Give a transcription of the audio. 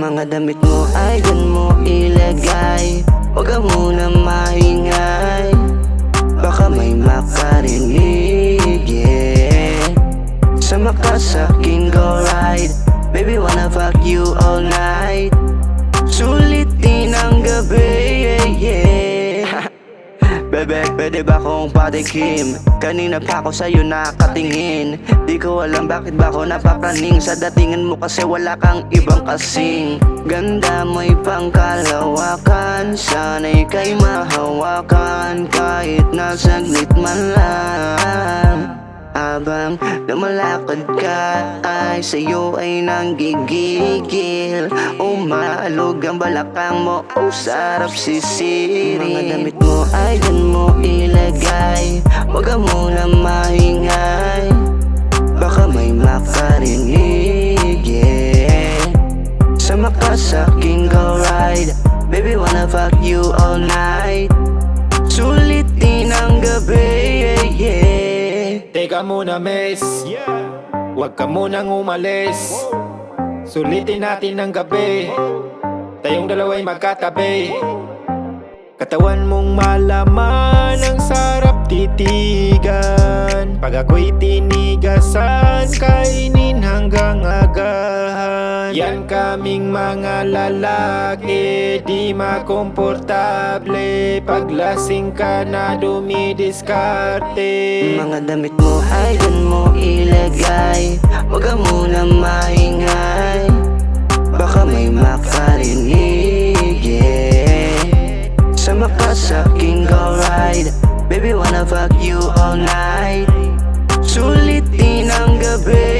Mga damit mo ay dyan mo ilagay, huwag ka muna maingay, baka may makarinig, yeah. Sama ka sa'kin, go ride, baby wanna fuck you all night, sulitin ang gabi, yeah, yeah. Bebe, pwede ba kong patikim? Kanina pa ako sa'yo nakatingin, di ko alam bakit ba ako napapraning sa datingan mo, kasi wala kang ibang kasing ganda, may pangkalawakan, sana'y kay mahawakan kahit na saglit man lang. Habang lumalakad ka ay sa'yo ay nanggigigil, umaalog ang balakang mo, oh sarap sisirin. Mga damit mo ay dyan mo ilagay, huwag ka muna maingay, baka may makarinig, yeah. Sama ka sa'king, go ride, baby wanna fuck you all night, sulitin ang gabi, yeah, yeah. Teka muna miss, huwag ka munang umalis, sulitin natin ang gabi, tayong dalawa'y magkatabi. Katawan mong malaman, ang sarap titigan, pag ako'y tinigasan, kainin hanggang agahan. Yan kaming mga lalaki, di makomportable, paglasing ka na dumidiskarte. Mga damit mo ay dyan mo ilagay, huwag ka muna maingay, baka may makarinig, yeah. Sama ka sa'king, go ride, baby wanna fuck you all night, sulitin ang gabi.